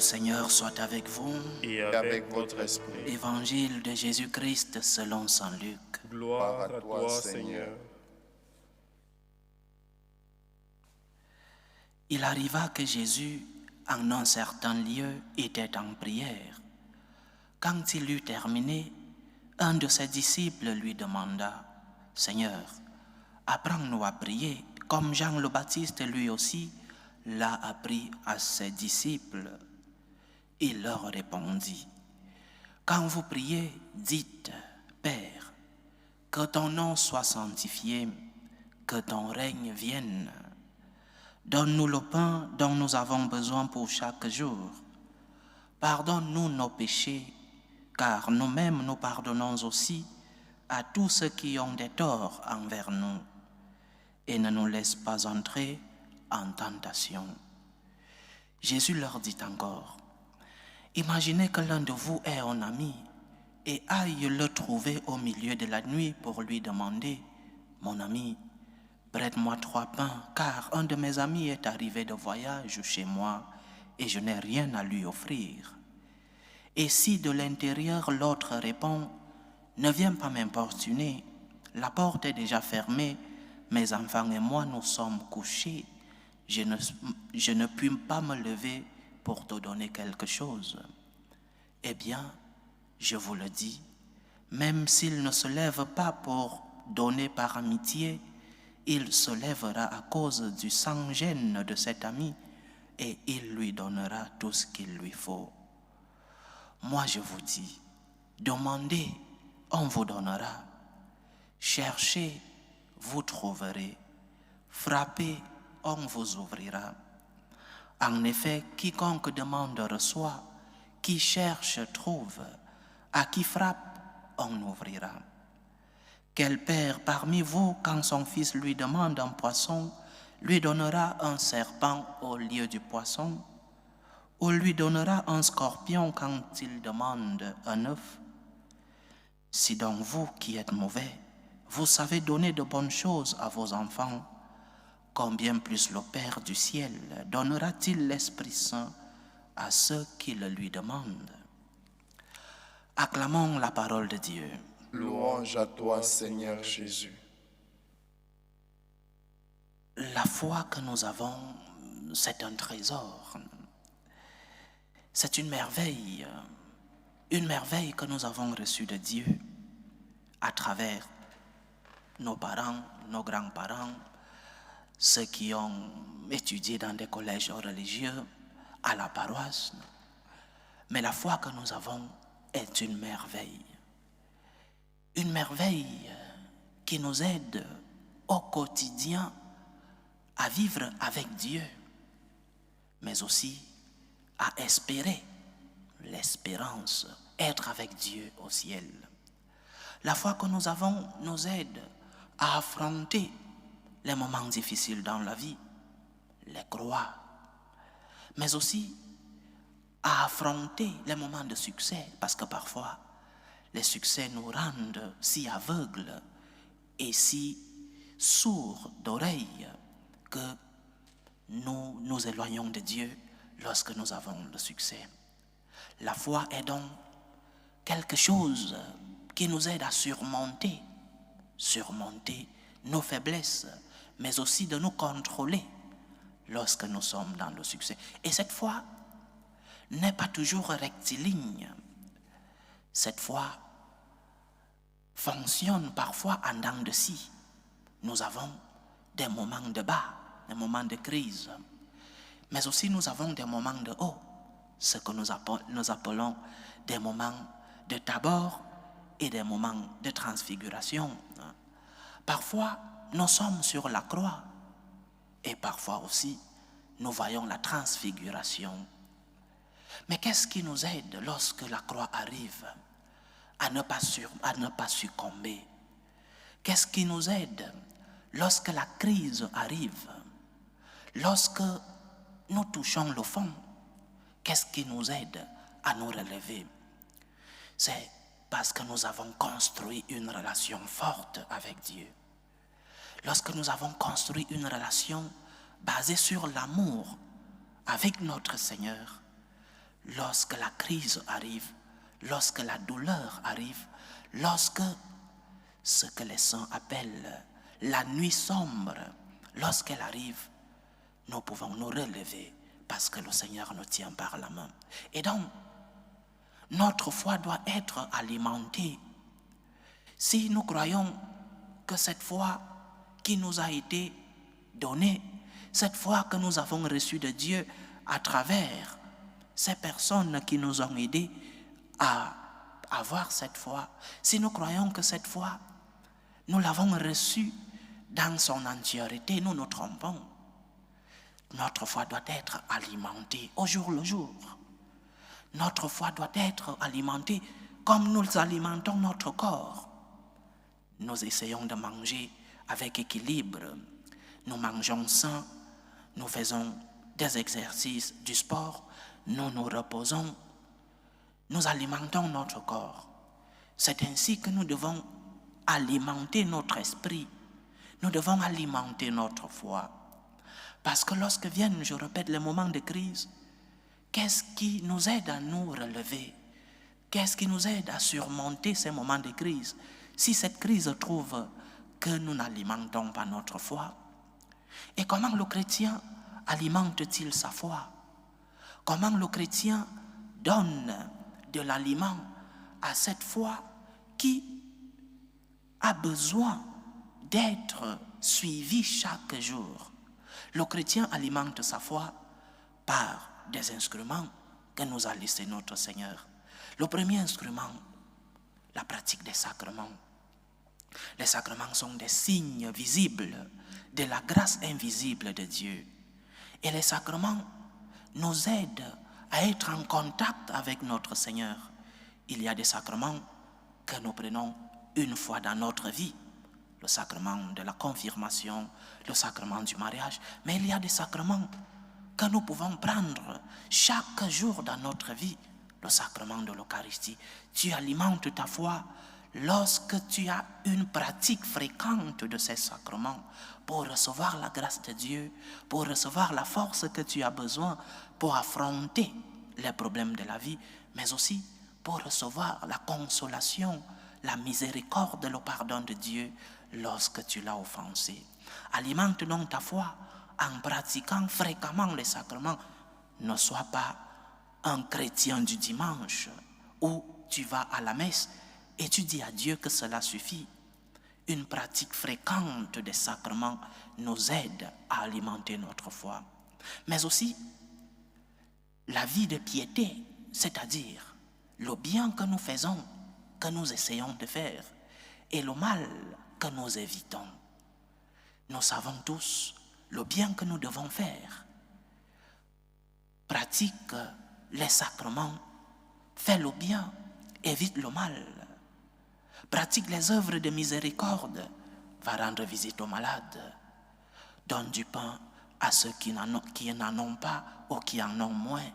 Seigneur soit avec vous. et avec votre esprit. Évangile de Jésus-Christ selon saint Luc. Gloire à toi, Seigneur. Il arriva que Jésus, en un certain lieu, était en prière. Quand il eut terminé, un de ses disciples lui demanda, « Seigneur, apprends-nous à prier, comme Jean le Baptiste lui aussi l'a appris à ses disciples. » Il leur répondit, « Quand vous priez, dites, Père, que ton nom soit sanctifié, que ton règne vienne. Donne-nous le pain dont nous avons besoin pour chaque jour. Pardonne-nous nos péchés, car nous-mêmes nous pardonnons aussi à tous ceux qui ont des torts envers nous. Et ne nous laisse pas entrer en tentation. » Jésus leur dit encore, « Imaginez que l'un de vous ait un ami et aille le trouver au milieu de la nuit pour lui demander, « Mon ami, prête-moi 3 pains, car un de mes amis est arrivé de voyage chez moi et je n'ai rien à lui offrir. » Et si de l'intérieur l'autre répond, « Ne viens pas m'importuner, la porte est déjà fermée, mes enfants et moi nous sommes couchés, je ne puis pas me lever pour te donner quelque chose. » Eh bien, je vous le dis, même s'il ne se lève pas pour donner par amitié, il se lèvera à cause du sans-gêne de cet ami et il lui donnera tout ce qu'il lui faut. Moi je vous dis, demandez, on vous donnera. Cherchez, vous trouverez. Frappez, on vous ouvrira. En effet, quiconque demande reçoit, qui cherche trouve, à qui frappe, on ouvrira. Quel père parmi vous, quand son fils lui demande un poisson, lui donnera un serpent au lieu du poisson, ou lui donnera un scorpion quand il demande un œuf? Si donc vous, qui êtes mauvais, vous savez donner de bonnes choses à vos enfants, combien plus le Père du ciel donnera-t-il l'Esprit Saint à ceux qui le lui demandent? Acclamons la parole de Dieu. Louange à toi, Seigneur Jésus. La foi que nous avons, c'est un trésor. C'est une merveille que nous avons reçue de Dieu à travers nos parents, nos grands-parents, ceux qui ont étudié dans des collèges religieux, à la paroisse. Mais la foi que nous avons est une merveille. Une merveille qui nous aide au quotidien à vivre avec Dieu, mais aussi à espérer l'espérance, être avec Dieu au ciel. La foi que nous avons nous aide à affronter les moments difficiles dans la vie, les croix, mais aussi à affronter les moments de succès, parce que parfois, les succès nous rendent si aveugles et si sourds d'oreilles que nous nous éloignons de Dieu lorsque nous avons le succès. La foi est donc quelque chose qui nous aide à surmonter nos faiblesses, mais aussi de nous contrôler lorsque nous sommes dans le succès. Et cette foi n'est pas toujours rectiligne. Cette foi fonctionne parfois en dents de scie. Nous avons des moments de bas, des moments de crise, mais aussi nous avons des moments de haut, ce que nous appelons des moments de tabord et des moments de transfiguration. Parfois, nous sommes sur la croix et parfois aussi, nous voyons la transfiguration. Mais qu'est-ce qui nous aide lorsque la croix arrive à ne pas succomber? Qu'est-ce qui nous aide lorsque la crise arrive? Lorsque nous touchons le fond, qu'est-ce qui nous aide à nous relever? C'est parce que nous avons construit une relation forte avec Dieu. Lorsque nous avons construit une relation basée sur l'amour avec notre Seigneur, lorsque la crise arrive, lorsque la douleur arrive, lorsque ce que les saints appellent la nuit sombre, lorsqu'elle arrive, nous pouvons nous relever parce que le Seigneur nous tient par la main. Et donc, notre foi doit être alimentée. Si nous croyons que cette foi qui nous a été donnée, cette foi que nous avons reçue de Dieu à travers ces personnes qui nous ont aidés à avoir cette foi, si nous croyons que cette foi, nous l'avons reçue dans son entièreté, nous nous trompons. Notre foi doit être alimentée au jour le jour. Notre foi doit être alimentée comme nous alimentons notre corps. Nous essayons de manger avec équilibre. Nous mangeons sain, nous faisons des exercices, du sport, nous nous reposons, nous alimentons notre corps. C'est ainsi que nous devons alimenter notre esprit. Nous devons alimenter notre foi. Parce que lorsque viennent, je répète, les moments de crise, qu'est-ce qui nous aide à nous relever? Qu'est-ce qui nous aide à surmonter ces moments de crise? Si cette crise trouve que nous n'alimentons pas notre foi. Et comment le chrétien alimente-t-il sa foi? Comment le chrétien donne de l'aliment à cette foi qui a besoin d'être suivie chaque jour? Le chrétien alimente sa foi par des instruments que nous a laissés notre Seigneur. Le premier instrument, la pratique des sacrements. Les sacrements sont des signes visibles de la grâce invisible de Dieu. Et les sacrements nous aident à être en contact avec notre Seigneur. Il y a des sacrements que nous prenons une fois dans notre vie. Le sacrement de la confirmation, le sacrement du mariage. Mais il y a des sacrements que nous pouvons prendre chaque jour dans notre vie. Le sacrement de l'Eucharistie. Tu alimentes ta foi lorsque tu as une pratique fréquente de ces sacrements pour recevoir la grâce de Dieu, pour recevoir la force que tu as besoin pour affronter les problèmes de la vie, mais aussi pour recevoir la consolation, la miséricorde, le pardon de Dieu lorsque tu l'as offensé. Alimente donc ta foi en pratiquant fréquemment les sacrements. Ne sois pas un chrétien du dimanche où tu vas à la messe et tu dis à Dieu que cela suffit. Une pratique fréquente des sacrements nous aide à alimenter notre foi. Mais aussi, la vie de piété, c'est-à-dire le bien que nous faisons, que nous essayons de faire, et le mal que nous évitons. Nous savons tous le bien que nous devons faire. Pratique les sacrements, fais le bien, évite le mal. Pratique les œuvres de miséricorde, va rendre visite aux malades. Donne du pain à ceux qui n'en ont pas ou qui en ont moins.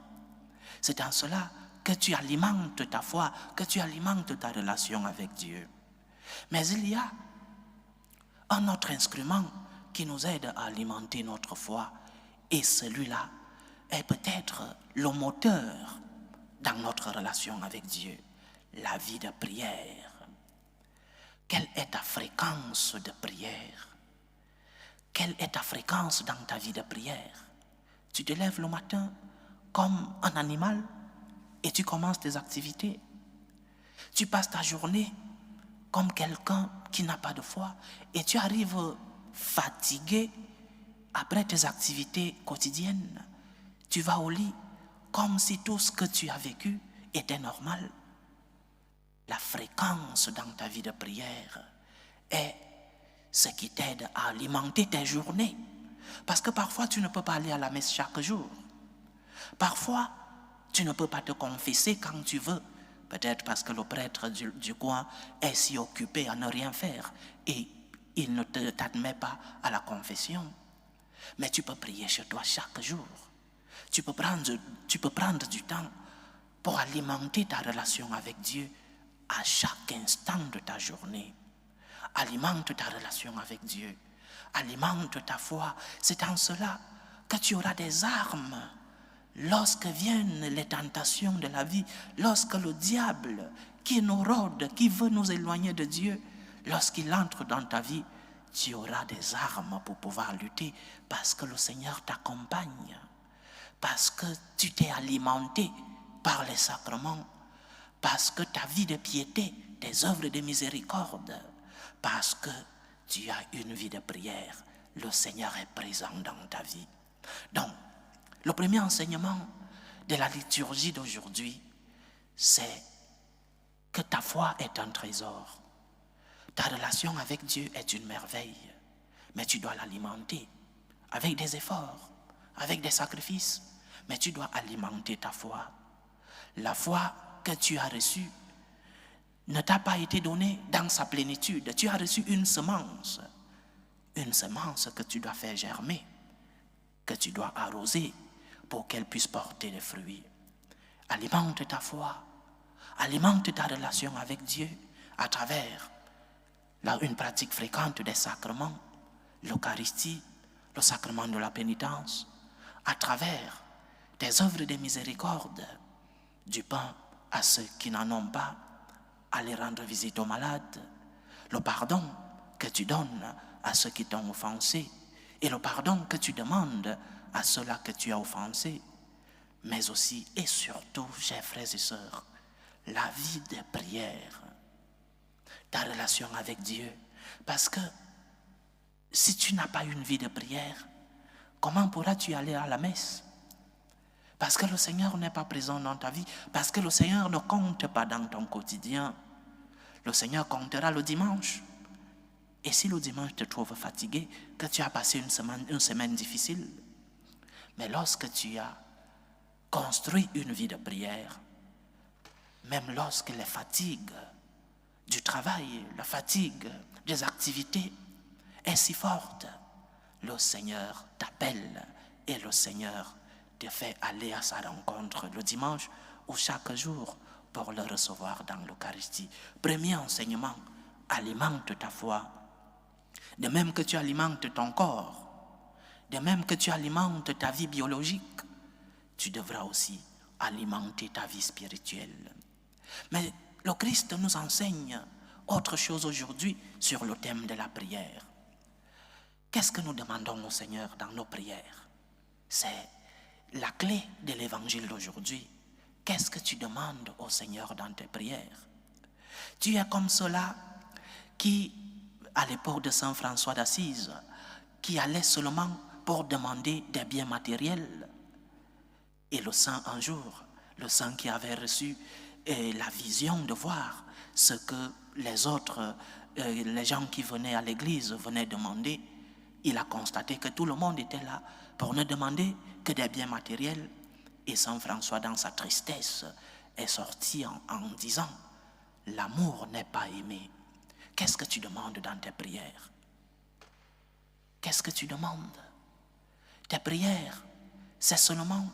C'est en cela que tu alimentes ta foi, que tu alimentes ta relation avec Dieu. Mais il y a un autre instrument qui nous aide à alimenter notre foi, et celui-là est peut-être le moteur dans notre relation avec Dieu, la vie de prière. Quelle est ta fréquence de prière? Quelle est ta fréquence dans ta vie de prière? Tu te lèves le matin comme un animal et tu commences tes activités. Tu passes ta journée comme quelqu'un qui n'a pas de foi et tu arrives fatigué après tes activités quotidiennes. Tu vas au lit comme si tout ce que tu as vécu était normal. La fréquence dans ta vie de prière est ce qui t'aide à alimenter tes journées. Parce que parfois, tu ne peux pas aller à la messe chaque jour. Parfois, tu ne peux pas te confesser quand tu veux. Peut-être parce que le prêtre du coin est si occupé à ne rien faire et il ne t'admet pas à la confession. Mais tu peux prier chez toi chaque jour. Tu peux prendre du temps pour alimenter ta relation avec Dieu à chaque instant de ta journée. Alimente ta relation avec Dieu. Alimente ta foi. C'est en cela que tu auras des armes lorsque viennent les tentations de la vie, lorsque le diable qui nous rôde, qui veut nous éloigner de Dieu, lorsqu'il entre dans ta vie, tu auras des armes pour pouvoir lutter parce que le Seigneur t'accompagne, parce que tu t'es alimenté par les sacrements, parce que ta vie de piété, tes œuvres de miséricorde, parce que tu as une vie de prière, le Seigneur est présent dans ta vie. Donc, le premier enseignement de la liturgie d'aujourd'hui, c'est que ta foi est un trésor. Ta relation avec Dieu est une merveille, mais tu dois l'alimenter avec des efforts, avec des sacrifices, mais tu dois alimenter ta foi. La foi que tu as reçue ne t'a pas été donnée dans sa plénitude. Tu as reçu une semence que tu dois faire germer, que tu dois arroser pour qu'elle puisse porter des fruits. Alimente ta foi, alimente ta relation avec Dieu à travers une pratique fréquente des sacrements, l'Eucharistie, le sacrement de la pénitence, à travers des œuvres de miséricorde, du pain à ceux qui n'en ont pas, aller rendre visite aux malades, le pardon que tu donnes à ceux qui t'ont offensé et le pardon que tu demandes à ceux-là que tu as offensés, mais aussi et surtout, chers frères et sœurs, la vie de prière, ta relation avec Dieu. Parce que si tu n'as pas une vie de prière, comment pourras-tu aller à la messe? Parce que le Seigneur n'est pas présent dans ta vie, parce que le Seigneur ne compte pas dans ton quotidien. Le Seigneur comptera le dimanche. Et si le dimanche te trouve fatigué, que tu as passé une semaine difficile, mais lorsque tu as construit une vie de prière, même lorsque les fatigues du travail, la fatigue des activités est si forte, le Seigneur t'appelle et le Seigneur te fait aller à sa rencontre le dimanche ou chaque jour pour le recevoir dans l'Eucharistie. Premier enseignement, alimente ta foi. De même que tu alimentes ton corps, de même que tu alimentes ta vie biologique, tu devras aussi alimenter ta vie spirituelle. Mais le Christ nous enseigne autre chose aujourd'hui sur le thème de la prière. Qu'est-ce que nous demandons au Seigneur dans nos prières? C'est la clé de l'évangile d'aujourd'hui. Qu'est-ce que tu demandes au Seigneur dans tes prières? Tu es comme ceux-là qui, à l'époque de Saint François d'Assise, qui allait seulement pour demander des biens matériels. Et le saint, un jour, le saint qui avait reçu la vision de voir ce que les autres, les gens qui venaient à l'église venaient demander, il a constaté que tout le monde était là pour ne demander que des biens matériels. Et Saint François, dans sa tristesse, est sorti en disant, l'amour n'est pas aimé. Qu'est-ce que tu demandes dans tes prières? Qu'est-ce que tu demandes? Tes prières, c'est seulement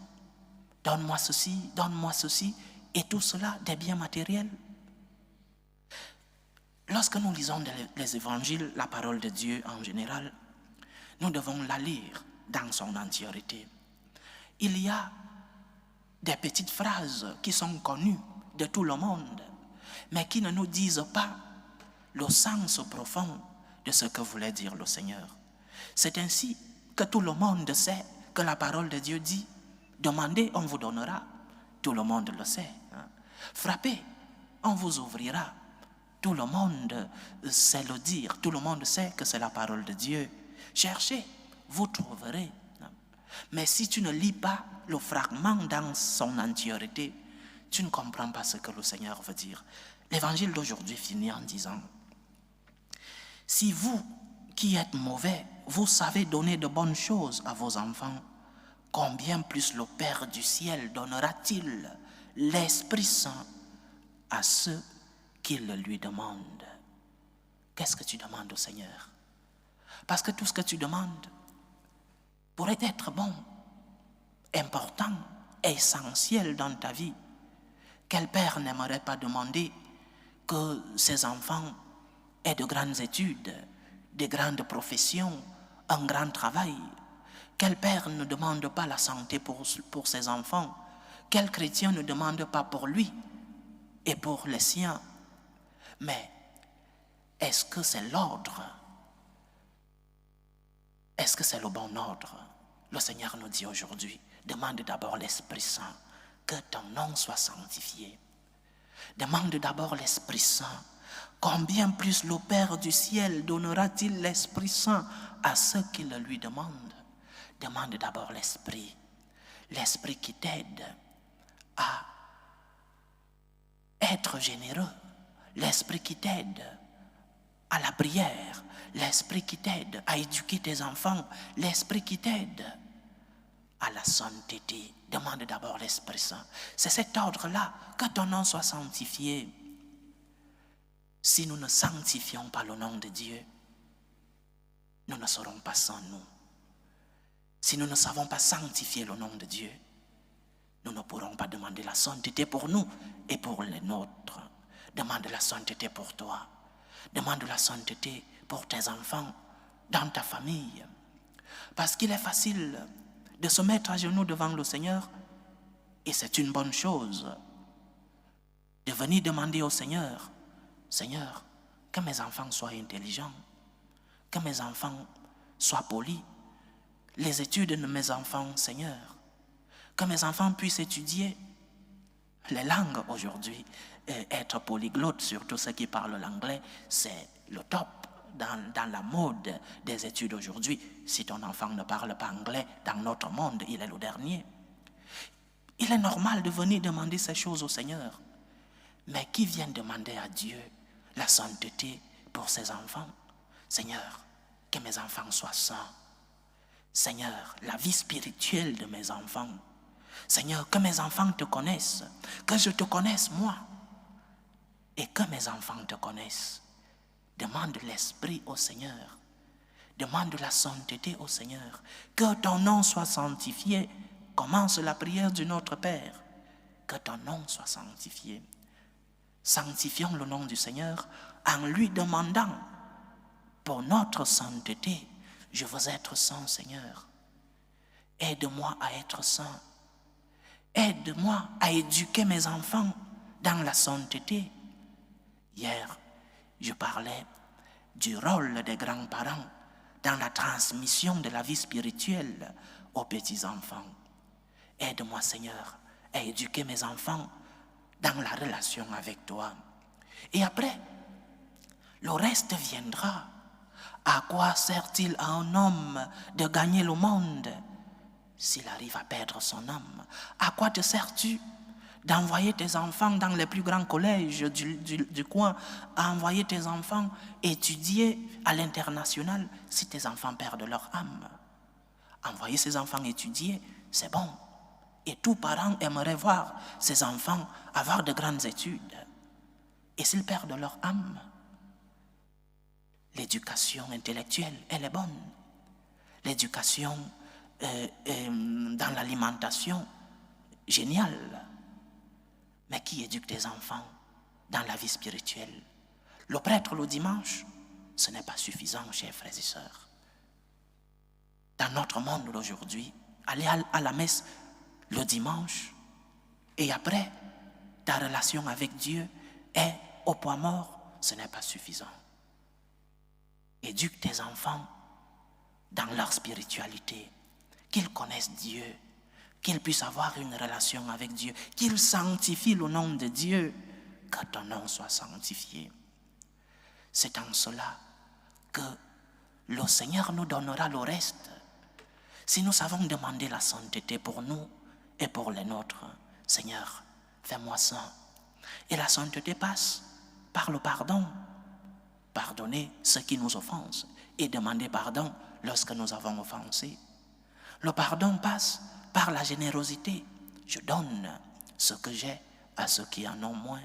donne-moi ceci, et tout cela des biens matériels. Lorsque nous lisons les évangiles, la parole de Dieu en général, nous devons la lire dans son entièreté. Il y a des petites phrases qui sont connues de tout le monde, mais qui ne nous disent pas le sens profond de ce que voulait dire le Seigneur. C'est ainsi que tout le monde sait que la parole de Dieu dit « Demandez, on vous donnera ». Tout le monde le sait. Frappez, on vous ouvrira. Tout le monde sait le dire. Tout le monde sait que c'est la parole de Dieu. Cherchez, vous trouverez. Mais si tu ne lis pas le fragment dans son entièreté, tu ne comprends pas ce que le Seigneur veut dire. L'évangile d'aujourd'hui finit en disant « Si vous qui êtes mauvais, vous savez donner de bonnes choses à vos enfants, combien plus le Père du ciel donnera-t-il l'Esprit Saint à ceux qui le lui demandent? » Qu'est-ce que tu demandes au Seigneur? Parce que tout ce que tu demandes pourrait être bon, important, essentiel dans ta vie. Quel père n'aimerait pas demander que ses enfants aient de grandes études, de grandes professions, un grand travail? Quel père ne demande pas la santé pour ses enfants? Quel chrétien ne demande pas pour lui et pour les siens? Mais est-ce que c'est l'ordre? Est-ce que c'est le bon ordre? Le Seigneur nous dit aujourd'hui, demande d'abord l'Esprit Saint, que ton nom soit sanctifié. Demande d'abord l'Esprit Saint. Combien plus le Père du ciel donnera-t-il l'Esprit Saint à ceux qui le lui demandent? Demande d'abord l'Esprit qui t'aide à être généreux, l'Esprit qui t'aide à la prière, l'Esprit qui t'aide à éduquer tes enfants, l'Esprit qui t'aide à la sainteté. Demande d'abord l'Esprit Saint. C'est cet ordre-là, que ton nom soit sanctifié. Si nous ne sanctifions pas le nom de Dieu, nous ne serons pas saints, nous. Si nous ne savons pas sanctifier le nom de Dieu, nous ne pourrons pas demander la sainteté pour nous et pour les nôtres. Demande la sainteté pour toi. Demande la sainteté pour tes enfants, dans ta famille. Parce qu'il est facile de se mettre à genoux devant le Seigneur, et c'est une bonne chose, de venir demander au Seigneur, Seigneur, que mes enfants soient intelligents, que mes enfants soient polis, les études de mes enfants, Seigneur, que mes enfants puissent étudier les langues aujourd'hui, et être polyglotte, surtout ceux qui parlent l'anglais, c'est le top dans la mode des études aujourd'hui. Si ton enfant ne parle pas anglais, dans notre monde, il est le dernier. Il est normal de venir demander ces choses au Seigneur. Mais qui vient demander à Dieu la sainteté pour ses enfants? Seigneur, que mes enfants soient saints. Seigneur, la vie spirituelle de mes enfants. Seigneur, que mes enfants te connaissent, que je te connaisse moi, et que mes enfants te connaissent. Demande l'Esprit au Seigneur. Demande la sainteté au Seigneur. Que ton nom soit sanctifié. Commence la prière du Notre Père. Que ton nom soit sanctifié. Sanctifions le nom du Seigneur en lui demandant pour notre sainteté. Je veux être saint, Seigneur. Aide-moi à être saint. Aide-moi à éduquer mes enfants dans la sainteté. Hier, je parlais du rôle des grands-parents dans la transmission de la vie spirituelle aux petits-enfants. Aide-moi, Seigneur, à éduquer mes enfants dans la relation avec toi. Et après, le reste viendra. À quoi sert-il à un homme de gagner le monde s'il arrive à perdre son âme? À quoi te sers-tu d'envoyer tes enfants dans les plus grands collèges du coin, à envoyer tes enfants étudier à l'international si tes enfants perdent leur âme? Envoyer ses enfants étudier, c'est bon. Et tout parent aimerait voir ses enfants avoir de grandes études. Et s'ils perdent leur âme, l'éducation intellectuelle, elle est bonne. L'éducation dans l'alimentation, génial. Mais qui éduque tes enfants dans la vie spirituelle? Le prêtre le dimanche, ce n'est pas suffisant, chers frères et sœurs. Dans notre monde d'aujourd'hui, aller à la messe le dimanche et après, ta relation avec Dieu est au point mort, ce n'est pas suffisant. Éduque tes enfants dans leur spiritualité, qu'ils connaissent Dieu, qu'ils puissent avoir une relation avec Dieu, qu'ils sanctifient le nom de Dieu, que ton nom soit sanctifié. C'est en cela que le Seigneur nous donnera le reste. Si nous savons demander la sainteté pour nous et pour les nôtres, Seigneur, fais-moi saint. Et la sainteté passe par le pardon. Pardonner ceux qui nous offensent et demander pardon lorsque nous avons offensé. Le pardon passe par la générosité. Je donne ce que j'ai à ceux qui en ont moins.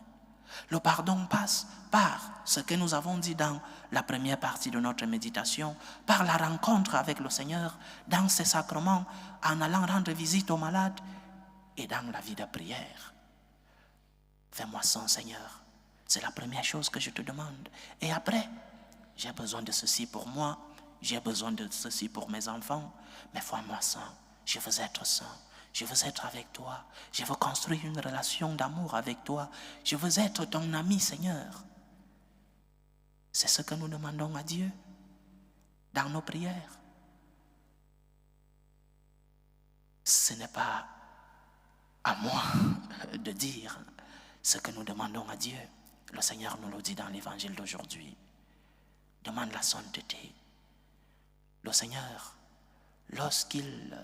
Le pardon passe par ce que nous avons dit dans la première partie de notre méditation, par la rencontre avec le Seigneur dans ses sacrements, en allant rendre visite aux malades et dans la vie de prière. Fais-moi saint, Seigneur. C'est la première chose que je te demande. Et après, j'ai besoin de ceci pour moi j'ai besoin de ceci pour mes enfants, mais fais-moi saint. Je veux être saint. Je veux être avec toi. Je veux construire une relation d'amour avec toi. Je veux être ton ami, Seigneur. C'est ce que nous demandons à Dieu dans nos prières. Ce n'est pas à moi de dire ce que nous demandons à Dieu. Le Seigneur nous le dit dans l'évangile d'aujourd'hui. Demande la sainteté. Le Seigneur, lorsqu'il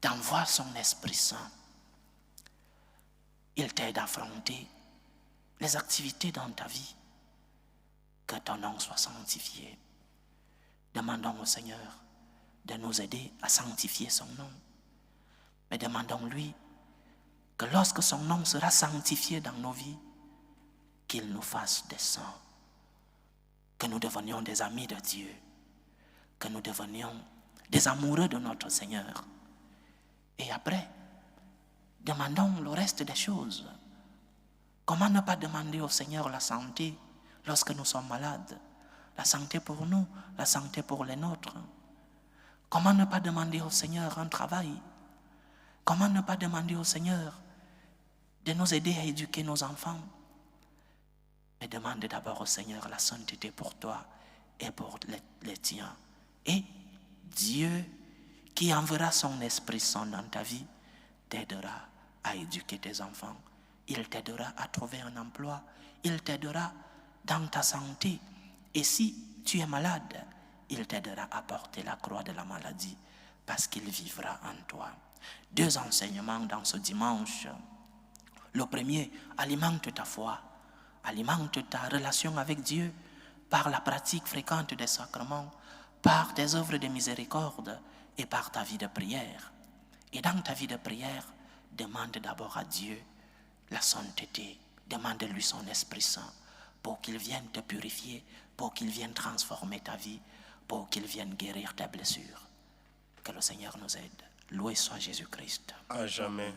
t'envoie son Esprit Saint, il t'aide à affronter les activités dans ta vie. Que ton nom soit sanctifié. Demandons au Seigneur de nous aider à sanctifier son nom. Mais demandons-lui que lorsque son nom sera sanctifié dans nos vies, qu'il nous fasse des saints, que nous devenions des amis de Dieu, que nous devenions des amoureux de notre Seigneur. Et après, demandons le reste des choses. Comment ne pas demander au Seigneur la santé lorsque nous sommes malades? La santé pour nous, la santé pour les nôtres. Comment ne pas demander au Seigneur un travail? Comment ne pas demander au Seigneur de nous aider à éduquer nos enfants? Mais demande d'abord au Seigneur la sainteté pour toi et pour les tiens. Et Dieu, qui enverra son Esprit Saint dans ta vie, t'aidera à éduquer tes enfants. Il t'aidera à trouver un emploi. Il t'aidera dans ta santé. Et si tu es malade, il t'aidera à porter la croix de la maladie parce qu'il vivra en toi. 2 enseignements dans ce dimanche. Le premier, alimente ta foi. Alimente ta relation avec Dieu par la pratique fréquente des sacrements, par tes œuvres de miséricorde et par ta vie de prière. Et dans ta vie de prière, demande d'abord à Dieu la sainteté. Demande-lui son Esprit Saint pour qu'il vienne te purifier, pour qu'il vienne transformer ta vie, pour qu'il vienne guérir tes blessures. Que le Seigneur nous aide. Loué soit Jésus-Christ. À jamais.